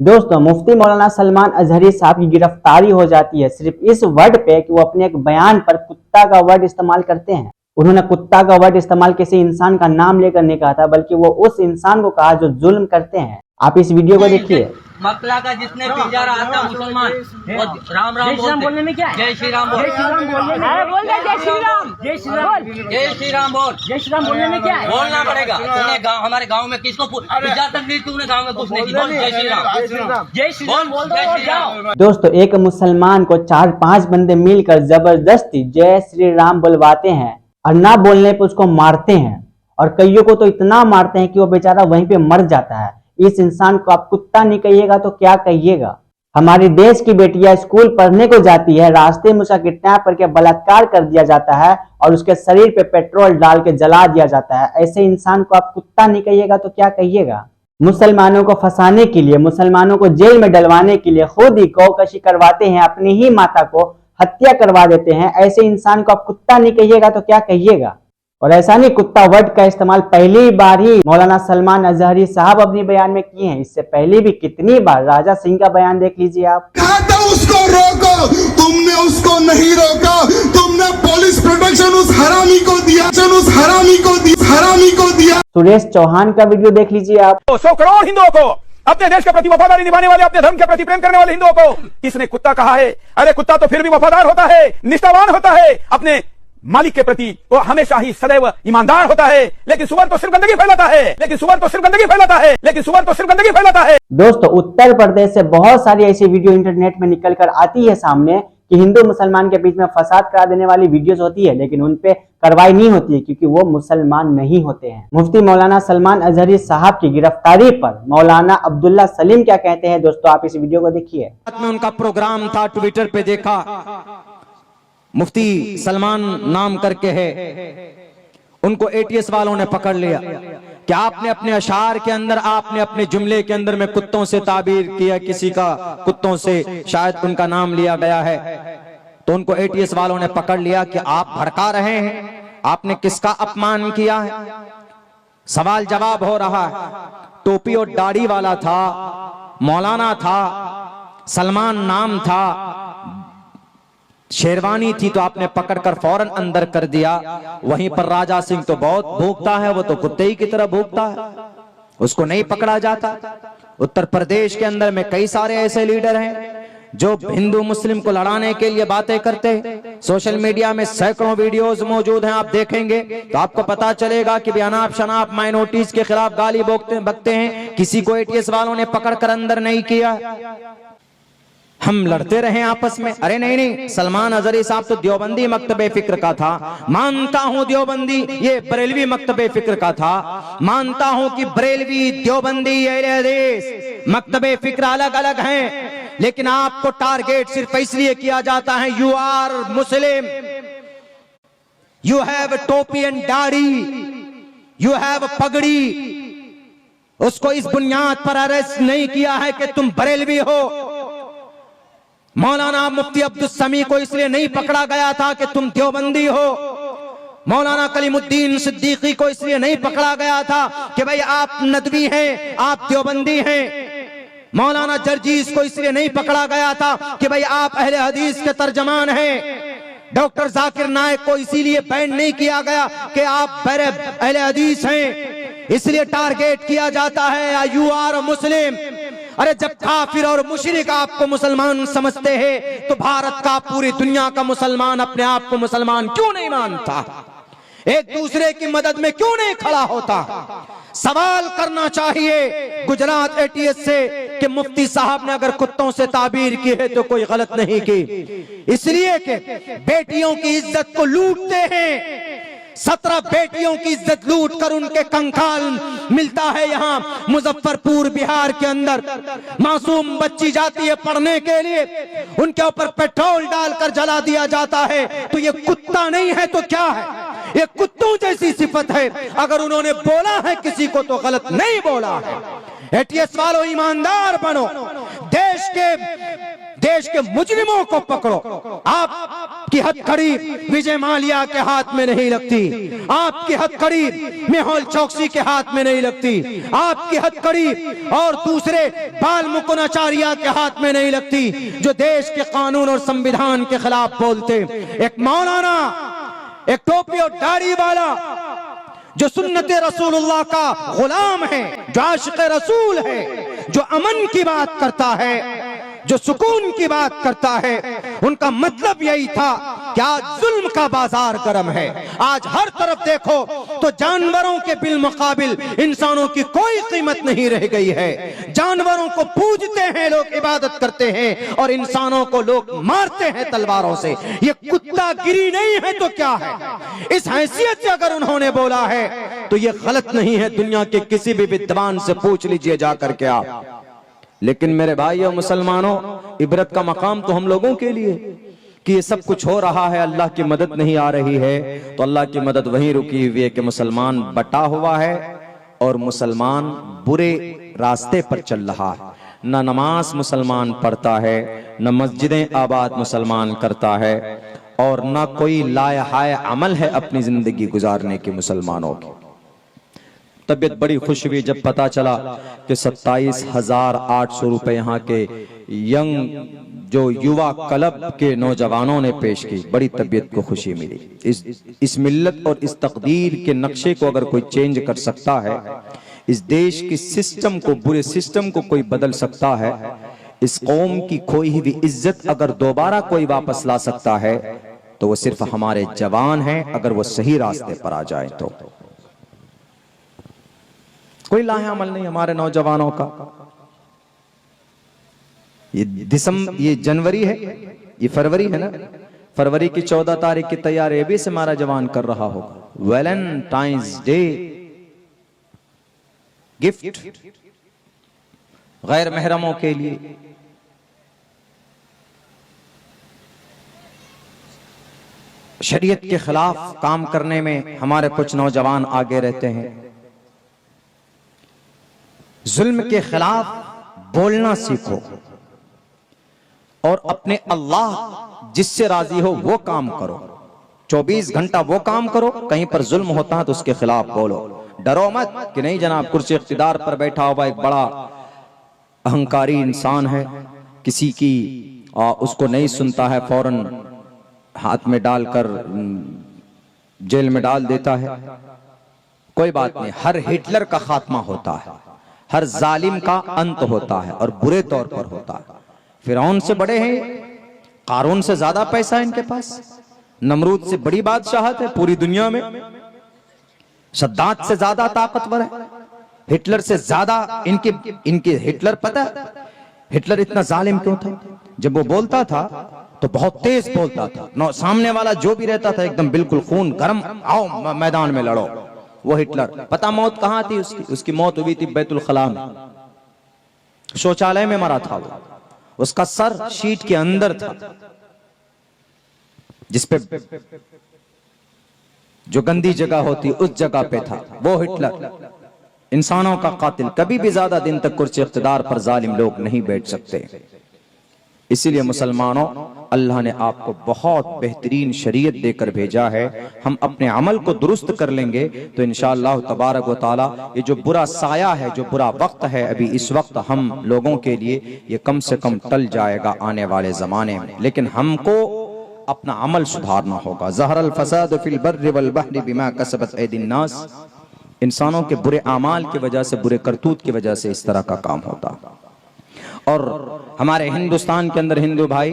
दोस्तों, मुफ्ती मौलाना सलमान अजहरी साहब की गिरफ्तारी हो जाती है सिर्फ इस वर्ड पे कि वो अपने एक बयान पर कुत्ता का वर्ड इस्तेमाल करते हैं। उन्होंने कुत्ता का वर्ड इस्तेमाल किसी इंसान का नाम लेकर नहीं कहा था, बल्कि वो उस इंसान को कहा जो जुल्म करते हैं। आप इस वीडियो को देखिए। मकला का जिसने पिंजा रहा था मुसलमान वो राम राम बोलने में क्या है? जय श्री राम बोल, जय श्री राम बोल, जय श्री राम, जय श्री राम, जय श्री राम बोल, जय श्री राम बोलने में क्या है? बोलना पड़ेगा। तूने हमारे गांव में किसको पिंजा तक दी? तूने गांव में कुछ नहीं बोल, जय श्री राम, जय श्री राम बोल, जय श्री राम। दोस्तों, एक मुसलमान को 4-5 बंदे मिलकर जबरदस्ती जय श्री राम बुलवाते हैं और ना बोलने पर उसको मारते हैं, और कईयों को तो इतना मारते हैं कि वो बेचारा वहीं पे मर जाता है। इस इंसान को आप कुत्ता नहीं कहिएगा तो क्या कहिएगा? हमारे देश की बेटियां स्कूल पढ़ने को जाती है, रास्ते में उसका किडनैप करके बलात्कार कर दिया जाता है और उसके शरीर पे पेट्रोल डाल के जला दिया जाता है। ऐसे इंसान को आप कुत्ता नहीं कहिएगा तो क्या कहिएगा? मुसलमानों को फंसाने के लिए, मुसलमानों को जेल में डलवाने के लिए खुद ही गौकशी करवाते हैं, अपनी ही माता को हत्या करवा देते हैं। ऐसे इंसान को आप कुत्ता नहीं कहिएगा तो क्या कहिएगा? और ऐसा नहीं, कुत्ता वर्ड का इस्तेमाल पहली बार ही मौलाना सलमान अजहरी साहब अपने बयान में किए हैं। इससे पहले भी कितनी बार राजा सिंह का बयान देख लीजिए आप। कहा था उसको रोको, तुमने उसको नहीं रोका। तुमने पुलिस प्रोटेक्शन उस हरामी को दिया, उस हरामी को दिया, हरामी को दिया। सुरेश चौहान का वीडियो देख लीजिए आप। 100 करोड़ हिंदुओं को, अपने देश के प्रति वफादारी निभाने वाले, अपने धर्म के प्रति प्रेम करने वाले हिंदुओं को किसने कुत्ता कहा है? अरे कुत्ता तो फिर भी वफादार होता है, निष्ठावान होता है, अपने मालिक के प्रति वो हमेशा ही सदैव ईमानदार होता है। लेकिन सुअर तो सिर्फ गंदगी फैलाता है, लेकिन सुअर तो सिर्फ गंदगी फैलाता है, लेकिन सुअर तो सिर्फ गंदगी फैलाता है। दोस्तों, उत्तर प्रदेश से बहुत सारी ऐसी वीडियो इंटरनेट में निकल कर आती है सामने कि हिंदू मुसलमान के बीच में फसाद करा देने वाली वीडियोस होती है, लेकिन उन पे कार्रवाई नहीं होती है क्योंकि वो मुसलमान नहीं होते हैं। मुफ्ती मौलाना सलमान अजहरी साहब की गिरफ्तारी पर मौलाना अब्दुल्ला सलीम क्या कहते हैं, दोस्तों आप इस वीडियो को देखिए। उनका प्रोग्राम था, ट्विटर पे देखा, मुफ्ती सलमान नाम करके है, उनको एटीएस वालों ने पकड़ लिया कि आपने अपने अशार के अंदर, आपने अपने जुमले के अंदर में कुत्तों से ताबीर किया, किसी का कुत्तों से शायद उनका नाम लिया गया है। तो उनको एटीएस वालों ने पकड़ लिया कि आप भड़का रहे हैं, आपने किसका अपमान किया है? सवाल जवाब हो रहा है। टोपी और दाढ़ी वाला था, मौलाना था, सलमान नाम था, शेरवानी थी, तो आपने पकड़कर फौरन अंदर कर दिया। वहीं पर राजा सिंह तो बहुत भूखता है, वो तो कुत्ते ही की तरह भूखता है, उसको नहीं पकड़ा जाता। उत्तर प्रदेश के अंदर में कई सारे ऐसे लीडर हैं जो हिंदू मुस्लिम को लड़ाने के लिए बातें करते हैं। सोशल मीडिया में सैकड़ों वीडियोस मौजूद हैं, आप देखेंगे तो आपको पता चलेगा कि अनाप शनाप माइनॉरिटीज के खिलाफ गाली बकते हैं। किसी को एटीएस वालों ने पकड़कर अंदर नहीं किया। हम लड़ते रहे आपस में? अरे नहीं नहीं, सलमान अजहरी साहब तो देवबंदी मकतबे फिक्र का था, मानता हूं देवबंदी ये बरेलवी मकतबे फिक्र का था, मानता हूं कि बरेलवी, देवबंदी, अहले हदीस मकतबे फिक्र अलग अलग हैं, लेकिन आपको टारगेट सिर्फ इसलिए किया जाता है you are Muslim, you have topi and dadhi, you have pagdi. उसको इस बुनियाद पर अरेस्ट नहीं किया है कि तुम बरेलवी हो। मौलाना मुफ्ती अब्दुल समी को इसलिए नहीं पकड़ा गया था कि तुम देवबंदी हो। मौलाना कलीमुद्दीन सिद्दीकी को इसलिए नहीं पकड़ा गया था कि भाई आप नदवी हैं, आप देवबंदी हैं। मौलाना जर्जीस को इसलिए नहीं पकड़ा गया था कि भाई आप अहले हदीस के तर्जमान हैं। डॉक्टर जाकिर नायक को इसीलिए बैन नहीं किया गया कि आप अहले हदीस हैं, इसलिए टारगेट किया जाता है यू आर मुस्लिम। अरे जब काफिर और मुशरिक आपको मुसलमान समझते हैं तो भारत का, पूरी दुनिया का मुसलमान अपने आप को मुसलमान क्यों नहीं मानता? एक दूसरे की मदद में क्यों नहीं खड़ा होता? सवाल करना चाहिए गुजरात एटीएस से कि मुफ्ती साहब ने अगर कुत्तों से ताबीर की है तो कोई गलत नहीं की, इसलिए कि बेटियों की इज्जत को लूटते हैं। 17 बेटियों की इज्जत लूट कर उनके कंकाल मिलता है यहाँ मुजफ्फरपुर बिहार के अंदर। मासूम बच्ची जाती है पढ़ने के लिए, उनके ऊपर पेट्रोल डालकर जला दिया जाता है। तो ये कुत्ता नहीं है तो क्या है? ये कुत्तों जैसी सिफत है। अगर उन्होंने बोला है किसी को तो गलत नहीं बोला है। एटीएस वालों ईमानदार बनो, देश के मुजरिमों को पकड़ो। आप आपकी हथकड़ी विजय माल्या के हाथ में नहीं लगती, आपकी हथकड़ी मेहुल चौकसी के हाथ में नहीं लगती, आपकी हथकड़ी और दूसरे बाल मुकुंदाचार्य के हाथ में नहीं लगती जो देश के कानून और संविधान के खिलाफ बोलते। एक मौलाना, एक टोपी और दाढ़ी वाला जो सुन्नत रसूलुल्लाह का गुलाम है, जो आशिक़ रसूल है, जो अमन की बात करता है, जो सुकून की बात करता है, उनका मतलब यही था कि आज जुल्म का बाजार गर्म है। आज हर तरफ देखो तो जानवरों के बिल मुकाबिल इंसानों की कोई कीमत नहीं रह गई है। जानवरों को पूजते हैं लोग, इबादत करते हैं, और इंसानों को लोग मारते हैं तलवारों से। ये कुत्तागिरी नहीं है तो क्या है? इस हैसियत से अगर उन्होंने बोला है तो ये गलत नहीं है। दुनिया के किसी भी विद्वान से पूछ लीजिए जाकर के आप। लेकिन मेरे भाइयों मुसलमानों, इबरत का मकाम तो हम लोगों के लिए कि ये सब कुछ हो रहा है, अल्लाह की मदद नहीं आ रही है, तो अल्लाह की मदद वहीं रुकी हुई है कि मुसलमान बटा हुआ है और मुसलमान बुरे रास्ते पर चल रहा है। न नमाज मुसलमान पढ़ता है, न मस्जिदें आबाद मुसलमान करता है, और न कोई लायहाय अमल है अपनी जिंदगी गुजारने की मुसलमानों की। तबीयत बड़ी खुश हुई जब पता चला कि 27,800 रुपए यहाँ के यंग जो युवा क्लब के नौजवानों ने पेश की। बड़ी तबीयत को खुशी मिली। इस मिल्लत और इस तकदीर के नक्शे को अगर कोई चेंज कर सकता है, इस देश की सिस्टम को, बुरे सिस्टम को कोई बदल सकता है, इस कौम की खोई हुई इज्जत अगर दोबारा कोई वापस ला सकता है, तो वो सिर्फ हमारे जवान हैं, अगर वो सही रास्ते पर आ जाए तो। कोई लाहे अमल नहीं हमारे नौजवानों का। ये जनवरी है, ये फरवरी है ना, फरवरी की 14 तारीख की तैयारी अभी से हमारा जवान कर रहा होगा। वैलेंटाइंस डे गिफ्ट गैर महरमों के लिए। शरीयत के खिलाफ काम करने में हमारे कुछ नौजवान आगे रहते हैं। जुल्म के खिलाफ बोलना सीखो और अपने अल्लाह जिससे राजी हो वो काम करो। 24 घंटा वो काम करो, कहीं पर जुल्म होता है तो उसके खिलाफ बोलो। डरो मत कि नहीं जनाब कुर्सी इख्तिदार पर बैठा हुआ एक बड़ा अहंकारी इंसान है, किसी की उसको नहीं सुनता है, फौरन हाथ में डालकर जेल में डाल देता है। कोई बात नहीं, हर हिटलर का खात्मा होता है, हर जालिम का अंत होता है और बुरे तौर पर होता है। फिरौन से बड़े हैं, कारून से ज्यादा पैसा है इनके पास, नमरूद से बड़ी बादशाहत है पूरी दुनिया में, सद्दात से ज्यादा ताकतवर है, हिटलर से ज्यादा इनके हिटलर, पता है हिटलर इतना जालिम क्यों था? जब वो बोलता था तो बहुत तेज बोलता था, सामने वाला जो भी रहता था एकदम बिल्कुल खून गर्म, आओ मैदान में लड़ो। वो हिटलर, पता मौत कहां थी उसकी मौत हुई थी बैतुल खला में, शौचालय में मरा था वो। उसका सर शीट के अंदर था, जिसपे जो गंदी जगह होती उस जगह पे था वो हिटलर। इंसानों का कातिल। कभी भी ज्यादा दिन तक कुर्सी इख्तिदार पर जालिम लोग नहीं बैठ सकते। इसीलिए मुसलमानों, अल्लाह ने आपको बहुत बेहतरीन शरीयत देकर भेजा है। हम अपने अमल को दुरुस्त कर लेंगे तो इंशाअल्लाह तबारक व तआला ये जो बुरा साया है, जो बुरा वक्त है अभी इस वक्त हम लोगों के लिए, ये कम से कम टल जाएगा आने वाले जमाने में। लेकिन हमको अपना अमल सुधारना होगा। ज़हरल फसाद फिल बर्रि वल बहरि बिमा कसबत ऐदिन नास। इंसानों के बुरे आमाल की वजह से, बुरे करतूत की वजह से इस तरह का काम होता। और हमारे हिंदुस्तान के अंदर हिंदू भाई